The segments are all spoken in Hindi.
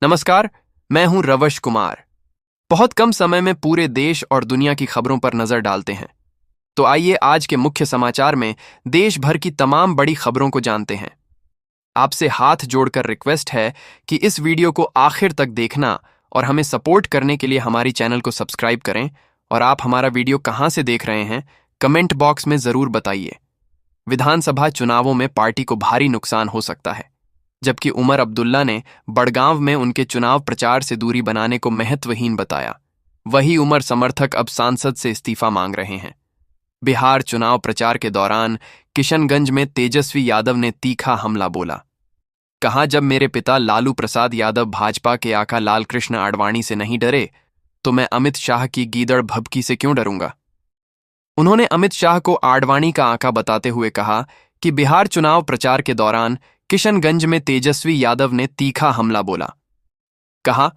नमस्कार, मैं हूं रवश कुमार। बहुत कम समय में पूरे देश और दुनिया की खबरों पर नजर डालते हैं। तो आइए आज के मुख्य समाचार में देश भर की तमाम बड़ी खबरों को जानते हैं। आपसे हाथ जोड़कर रिक्वेस्ट है कि इस वीडियो को आखिर तक देखना और हमें सपोर्ट करने के लिए हमारी चैनल को सब्सक्राइब करें। और आप हमारा वीडियो कहां से देख रहे हैं, कमेंट बॉक्स में जरूर बताइए। विधानसभा चुनावों में पार्टी को भारी नुकसान हो सकता है, जबकि उमर अब्दुल्ला ने बड़गांव में उनके चुनाव प्रचार से दूरी बनाने को महत्वहीन बताया। वही उमर समर्थक अब सांसद से इस्तीफा मांग रहे हैं। बिहार चुनाव प्रचार के दौरान किशनगंज में तेजस्वी यादव ने तीखा हमला बोला। कहा, जब मेरे पिता लालू प्रसाद यादव भाजपा के आका लालकृष्ण आडवाणी से नहीं डरे तो मैं अमित शाह की गीदड़ भभकी से क्यों डरूंगा। उन्होंने अमित शाह को आडवाणी का आका बताते हुए कहा कि बिहार चुनाव प्रचार के दौरान किशनगंज में तेजस्वी यादव ने तीखा हमला बोला। कहा,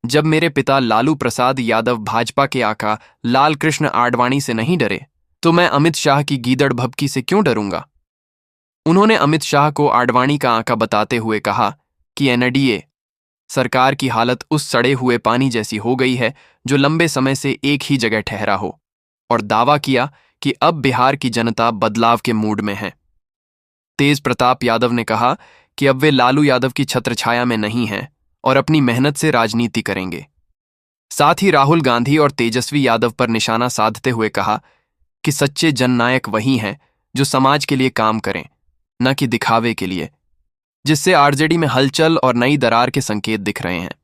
जब मेरे पिता लालू प्रसाद यादव भाजपा के आका लालकृष्ण आडवाणी से नहीं डरे तो मैं अमित शाह की गीदड़ भभकी से क्यों डरूंगा। उन्होंने अमित शाह को आडवाणी का आका बताते हुए कहा कि एनडीए सरकार की हालत उस सड़े हुए पानी जैसी हो गई है जो लंबे समय से एक ही जगह ठहरा हो, और दावा किया कि अब बिहार की जनता बदलाव के मूड में है। तेज प्रताप यादव ने कहा कि अब वे लालू यादव की छत्रछाया में नहीं हैं और अपनी मेहनत से राजनीति करेंगे। साथ ही राहुल गांधी और तेजस्वी यादव पर निशाना साधते हुए कहा कि सच्चे जननायक वही हैं जो समाज के लिए काम करें, न कि दिखावे के लिए, जिससे आरजेडी में हलचल और नई दरार के संकेत दिख रहे हैं।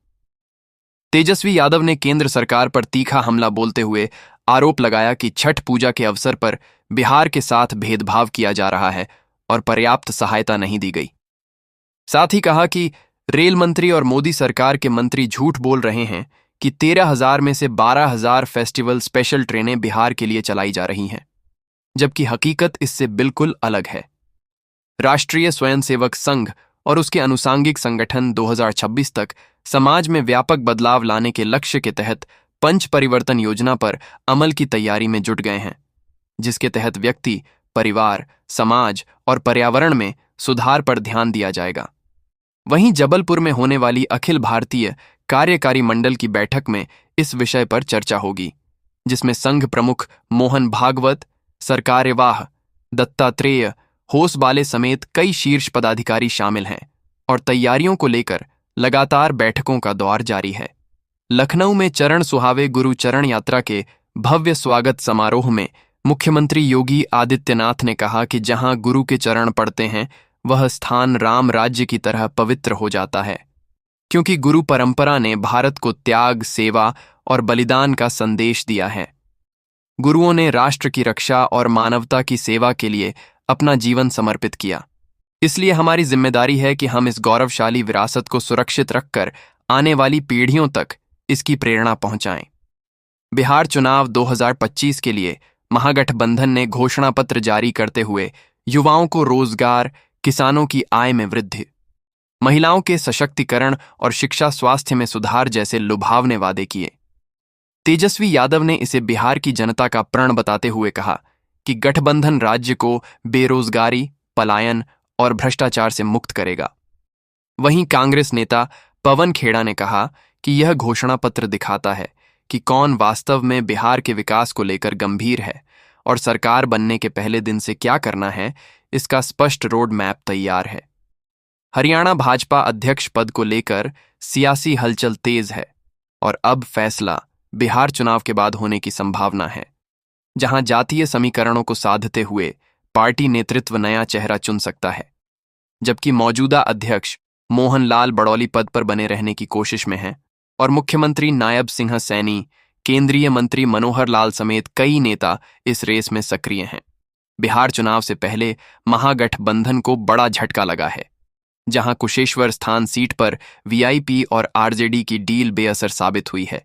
तेजस्वी यादव ने केंद्र सरकार पर तीखा हमला बोलते हुए आरोप लगाया कि छठ पूजा के अवसर पर बिहार के साथ भेदभाव किया जा रहा है और पर्याप्त सहायता नहीं दी गई। साथ ही कहा कि रेल मंत्री और मोदी सरकार के मंत्री झूठ बोल रहे हैं कि 13,000 में से 12,000 फेस्टिवल स्पेशल ट्रेनें बिहार के लिए चलाई जा रही हैं, जबकि हकीकत इससे बिल्कुल अलग है। राष्ट्रीय स्वयंसेवक संघ और उसके अनुसांगिक संगठन 2026 तक समाज में व्यापक बदलाव लाने के लक्ष्य के तहत पंच परिवर्तन योजना पर अमल की तैयारी में जुट गए हैं, जिसके तहत व्यक्ति, परिवार, समाज और पर्यावरण में सुधार पर ध्यान दिया जाएगा। वहीं जबलपुर में होने वाली अखिल भारतीय कार्यकारी मंडल की बैठक में इस विषय पर चर्चा होगी, जिसमें संघ प्रमुख मोहन भागवत, सरकारेवाह दत्तात्रेय होसबाले समेत कई शीर्ष पदाधिकारी शामिल हैं और तैयारियों को लेकर लगातार बैठकों का दौर जारी है। लखनऊ में चरण सुहावे गुरु चरण यात्रा के भव्य स्वागत समारोह में मुख्यमंत्री योगी आदित्यनाथ ने कहा कि जहां गुरु के चरण पड़ते हैं वह स्थान राम राज्य की तरह पवित्र हो जाता है, क्योंकि गुरु परंपरा ने भारत को त्याग, सेवा और बलिदान का संदेश दिया है। गुरुओं ने राष्ट्र की रक्षा और मानवता की सेवा के लिए अपना जीवन समर्पित किया। इसलिए हमारी जिम्मेदारी है कि हम इस गौरवशाली विरासत को सुरक्षित रखकर आने वाली पीढ़ियों तक इसकी प्रेरणा पहुंचाएं। बिहार चुनाव 2025 के लिए महागठबंधन ने घोषणा पत्र जारी करते हुए युवाओं को रोजगार, किसानों की आय में वृद्धि, महिलाओं के सशक्तिकरण और शिक्षा स्वास्थ्य में सुधार जैसे लुभावने वादे किए। तेजस्वी यादव ने इसे बिहार की जनता का प्रण बताते हुए कहा कि गठबंधन राज्य को बेरोजगारी, पलायन और भ्रष्टाचार से मुक्त करेगा। वहीं कांग्रेस नेता पवन खेड़ा ने कहा कि यह घोषणा पत्र दिखाता है कि कौन वास्तव में बिहार के विकास को लेकर गंभीर है और सरकार बनने के पहले दिन से क्या करना है, इसका स्पष्ट रोड मैप तैयार है। हरियाणा भाजपा अध्यक्ष पद को लेकर सियासी हलचल तेज है और अब फैसला बिहार चुनाव के बाद होने की संभावना है, जहां जातीय समीकरणों को साधते हुए पार्टी नेतृत्व नया चेहरा चुन सकता है, जबकि मौजूदा अध्यक्ष मोहनलाल बड़ौली पद पर बने रहने की कोशिश में हैं और मुख्यमंत्री नायब सिंह सैनी, केंद्रीय मंत्री मनोहर लाल समेत कई नेता इस रेस में सक्रिय हैं। बिहार चुनाव से पहले महागठबंधन को बड़ा झटका लगा है, जहां कुशेश्वर स्थान सीट पर वीआईपी और आरजेडी की डील बेअसर साबित हुई है,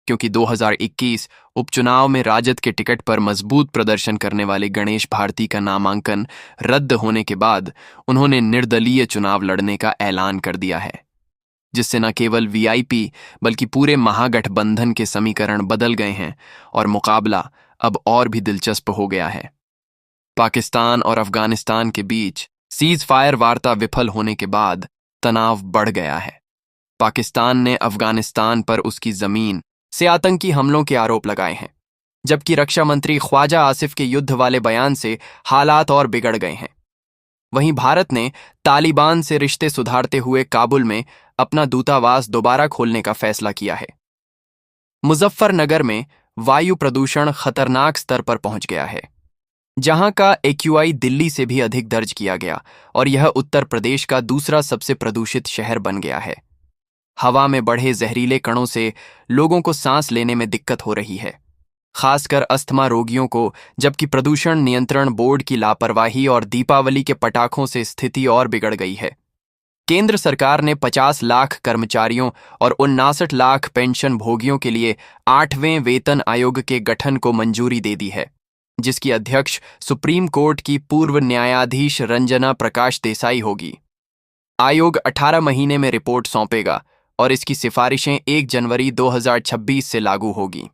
क्योंकि 2021 उपचुनाव में राजद के टिकट पर मजबूत प्रदर्शन करने वाले गणेश भारती का नामांकन रद्द होने के बाद उन्होंने निर्दलीय चुनाव लड़ने का ऐलान कर दिया है, जिससे न केवल वीआईपी बल्कि पूरे महागठबंधन के समीकरण बदल गए हैं और मुकाबला अब और भी दिलचस्प हो गया है। पाकिस्तान और अफगानिस्तान के बीच सीज फायर वार्ता विफल होने के बाद तनाव बढ़ गया है। पाकिस्तान ने अफगानिस्तान पर उसकी जमीन से आतंकी हमलों के आरोप लगाए हैं, जबकि रक्षा मंत्री ख्वाजा आसिफ के युद्ध वाले बयान से हालात और बिगड़ गए हैं। वहीं भारत ने तालिबान से रिश्ते सुधारते हुए काबुल में अपना दूतावास दोबारा खोलने का फैसला किया है। मुजफ्फरनगर में वायु प्रदूषण खतरनाक स्तर पर पहुंच गया है, जहां का AQI दिल्ली से भी अधिक दर्ज किया गया और यह उत्तर प्रदेश का दूसरा सबसे प्रदूषित शहर बन गया है। हवा में बढ़े जहरीले कणों से लोगों को सांस लेने में दिक्कत हो रही है, खासकर अस्थमा रोगियों को, जबकि प्रदूषण नियंत्रण बोर्ड की लापरवाही और दीपावली के पटाखों से स्थिति और बिगड़ गई है। केंद्र सरकार ने 50 लाख कर्मचारियों और 59 लाख पेंशन भोगियों के लिए 8वें वेतन आयोग के गठन को मंजूरी दे दी है, जिसकी अध्यक्ष सुप्रीम कोर्ट की पूर्व न्यायाधीश रंजना प्रकाश देसाई होगी। आयोग 18 महीने में रिपोर्ट सौंपेगा और इसकी सिफारिशें 1 जनवरी 2026 से लागू होगी।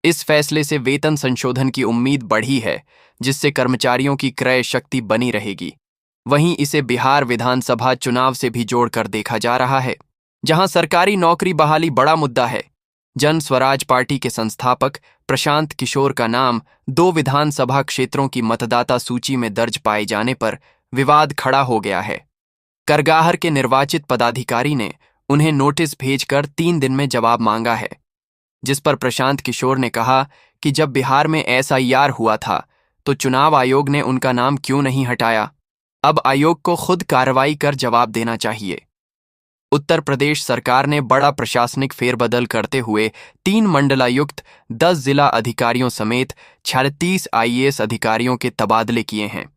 इस फैसले से वेतन संशोधन की उम्मीद बढ़ी है, जिससे कर्मचारियों की क्रय शक्ति बनी रहेगी। वहीं इसे बिहार विधानसभा चुनाव से भी जोड़कर देखा जा रहा है, जहां सरकारी नौकरी बहाली बड़ा मुद्दा है। जन स्वराज पार्टी के संस्थापक प्रशांत किशोर का नाम 2 विधानसभा क्षेत्रों की मतदाता सूची में दर्ज पाए जाने पर विवाद खड़ा हो गया है। करगाहर के निर्वाचित पदाधिकारी ने उन्हें नोटिस भेजकर 3 दिन में जवाब मांगा है, जिस पर प्रशांत किशोर ने कहा कि जब बिहार में SIR हुआ था तो चुनाव आयोग ने उनका नाम क्यों नहीं हटाया। अब आयोग को खुद कार्रवाई कर जवाब देना चाहिए। उत्तर प्रदेश सरकार ने बड़ा प्रशासनिक फेरबदल करते हुए 3 मंडलायुक्त, 10 जिला अधिकारियों समेत 36 IAS अधिकारियों के तबादले किए हैं,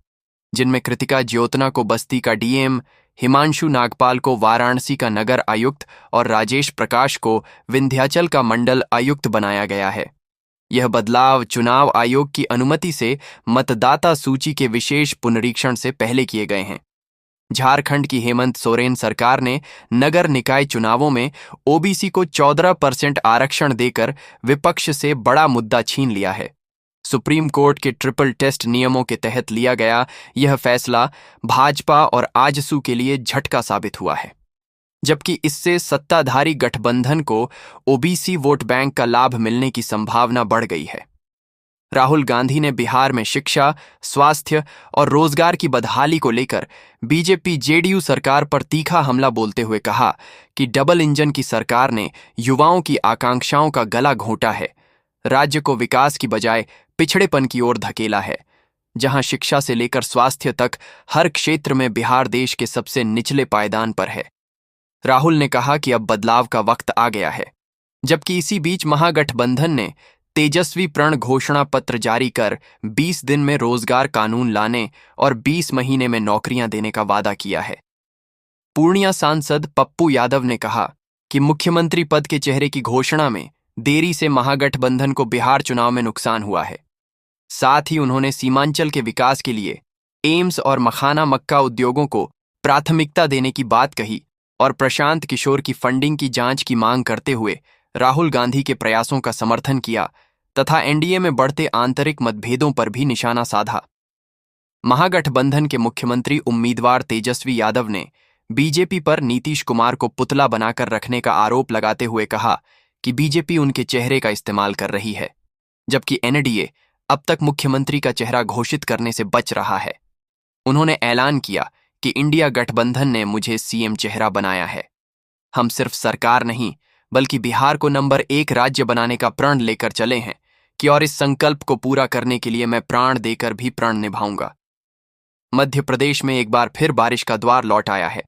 जिनमें कृतिका ज्योतना को बस्ती का DM, हिमांशु नागपाल को वाराणसी का नगर आयुक्त और राजेश प्रकाश को विंध्याचल का मंडल आयुक्त बनाया गया है। यह बदलाव चुनाव आयोग की अनुमति से मतदाता सूची के विशेष पुनरीक्षण से पहले किए गए हैं। झारखंड की हेमंत सोरेन सरकार ने नगर निकाय चुनावों में OBC को 14% आरक्षण देकर विपक्ष से बड़ा मुद्दा छीन लिया है। सुप्रीम कोर्ट के ट्रिपल टेस्ट नियमों के तहत लिया गया यह फैसला भाजपा और आजसू के लिए झटका साबित हुआ है, जबकि इससे सत्ताधारी गठबंधन को OBC वोट बैंक का लाभ मिलने की संभावना बढ़ गई है। राहुल गांधी ने बिहार में शिक्षा, स्वास्थ्य और रोजगार की बदहाली को लेकर BJP JDU सरकार पर तीखा हमला बोलते हुए कहा कि डबल इंजन की सरकार ने युवाओं की आकांक्षाओं का गला घोंटा है, राज्य को विकास की बजाय पिछड़ेपन की ओर धकेला है, जहां शिक्षा से लेकर स्वास्थ्य तक हर क्षेत्र में बिहार देश के सबसे निचले पायदान पर है। राहुल ने कहा कि अब बदलाव का वक्त आ गया है, जबकि इसी बीच महागठबंधन ने तेजस्वी प्रण घोषणा पत्र जारी कर 20 दिन में रोजगार कानून लाने और 20 महीने में नौकरियां देने का वादा किया है। पूर्णिया सांसद पप्पू यादव ने कहा कि मुख्यमंत्री पद के चेहरे की घोषणा में देरी से महागठबंधन को बिहार चुनाव में नुकसान हुआ है। साथ ही उन्होंने सीमांचल के विकास के लिए एम्स और मखाना मक्का उद्योगों को प्राथमिकता देने की बात कही और प्रशांत किशोर की फंडिंग की जांच की मांग करते हुए राहुल गांधी के प्रयासों का समर्थन किया तथा NDA में बढ़ते आंतरिक मतभेदों पर भी निशाना साधा। महागठबंधन के मुख्यमंत्री उम्मीदवार तेजस्वी यादव ने BJP पर नीतीश कुमार को पुतला बनाकर रखने का आरोप लगाते हुए कहा कि BJP उनके चेहरे का इस्तेमाल कर रही है, जबकि NDA अब तक मुख्यमंत्री का चेहरा घोषित करने से बच रहा है। उन्होंने ऐलान किया कि इंडिया गठबंधन ने मुझे CM चेहरा बनाया है। हम सिर्फ सरकार नहीं बल्कि बिहार को नंबर 1 राज्य बनाने का प्रण लेकर चले हैं कि और इस संकल्प को पूरा करने के लिए मैं प्राण देकर भी प्रण निभाऊंगा। मध्य प्रदेश में एक बार फिर बारिश का द्वार लौट आया है।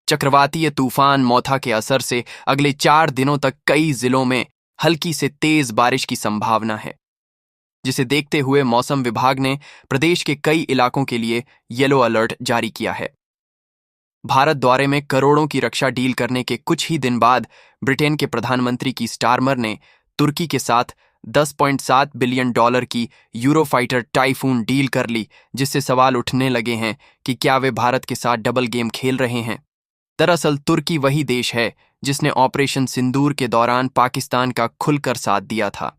चक्रवातीय तूफान मोथा के असर से अगले 4 दिनों तक कई जिलों में हल्की से तेज बारिश की संभावना है, जिसे देखते हुए मौसम विभाग ने प्रदेश के कई इलाकों के लिए येलो अलर्ट जारी किया है। भारत दौरे में करोड़ों की रक्षा डील करने के कुछ ही दिन बाद ब्रिटेन के प्रधानमंत्री की स्टारमर ने तुर्की के साथ $10.7 बिलियन की यूरोफाइटर टाइफून डील कर ली, जिससे सवाल उठने लगे हैं कि क्या वे भारत के साथ डबल गेम खेल रहे हैं। दरअसल तुर्की वही देश है जिसने ऑपरेशन सिंदूर के दौरान पाकिस्तान का खुलकर साथ दिया था,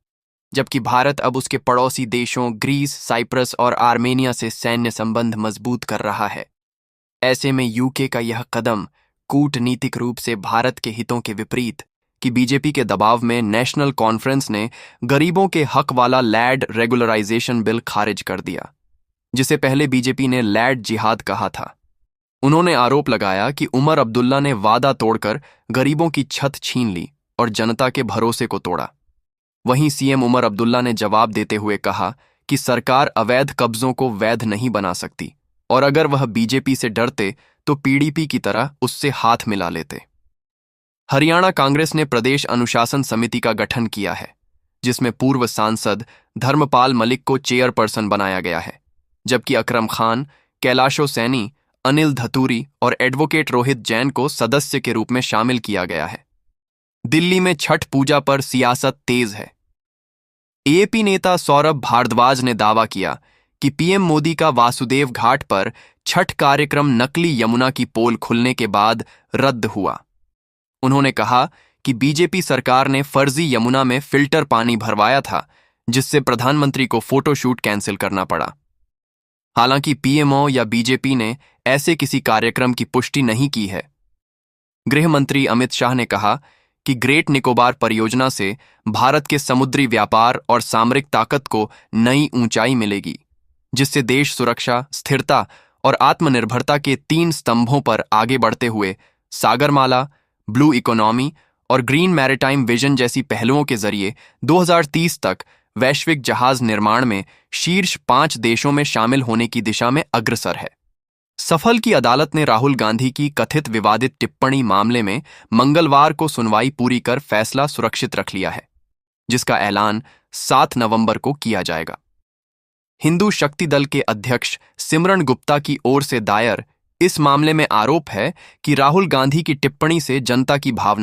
जबकि भारत अब उसके पड़ोसी देशों ग्रीस, साइप्रस और आर्मेनिया से सैन्य संबंध मजबूत कर रहा है। ऐसे में UK का यह कदम कूटनीतिक रूप से भारत के हितों के विपरीत कि बीजेपी के दबाव में नेशनल कॉन्फ्रेंस ने गरीबों के हक वाला लैंड रेगुलराइजेशन बिल खारिज कर दिया, जिसे पहले बीजेपी ने लैंड जिहाद कहा था। उन्होंने आरोप लगाया कि उमर अब्दुल्ला ने वादा तोड़कर गरीबों की छत छीन ली और जनता के भरोसे को तोड़ा। वहीं सीएम उमर अब्दुल्ला ने जवाब देते हुए कहा कि सरकार अवैध कब्जों को वैध नहीं बना सकती और अगर वह बीजेपी से डरते तो पीडीपी की तरह उससे हाथ मिला लेते। हरियाणा कांग्रेस ने प्रदेश अनुशासन समिति का गठन किया है, जिसमें पूर्व सांसद धर्मपाल मलिक को चेयरपर्सन बनाया गया है, जबकि अकरम खान, कैलाशो सैनी, अनिल धतूरी और एडवोकेट रोहित जैन को सदस्य के रूप में शामिल किया गया है। दिल्ली में छठ पूजा पर सियासत तेज है। एएपी नेता सौरभ भारद्वाज ने दावा किया कि पीएम मोदी का वासुदेव घाट पर छठ कार्यक्रम नकली यमुना की पोल खुलने के बाद रद्द हुआ। उन्होंने कहा कि बीजेपी सरकार ने फर्जी यमुना में फिल्टर पानी भरवाया था, जिससे प्रधानमंत्री को फोटोशूट कैंसिल करना पड़ा। हालांकि पीएमओ या बीजेपी ने ऐसे किसी कार्यक्रम की पुष्टि नहीं की है। गृह मंत्री अमित शाह ने कहा कि ग्रेट निकोबार परियोजना से भारत के समुद्री व्यापार और सामरिक ताकत को नई ऊंचाई मिलेगी, जिससे देश सुरक्षा, स्थिरता और आत्मनिर्भरता के 3 स्तंभों पर आगे बढ़ते हुए सागरमाला, ब्लू इकोनॉमी और ग्रीन मैरिटाइम विजन जैसी पहलुओं के जरिए 2030 तक वैश्विक जहाज निर्माण में शीर्ष 5 देशों में शामिल होने की दिशा में अग्रसर है। सफल की अदालत ने राहुल गांधी की कथित विवादित टिप्पणी मामले में मंगलवार को सुनवाई पूरी कर फैसला सुरक्षित रख लिया है, जिसका ऐलान 7 नवंबर को किया जाएगा। हिंदू शक्ति दल के अध्यक्ष सिमरन गुप्ता की ओर से दायर इस मामले में आरोप है कि राहुल गांधी की टिप्पणी से जनता की भावना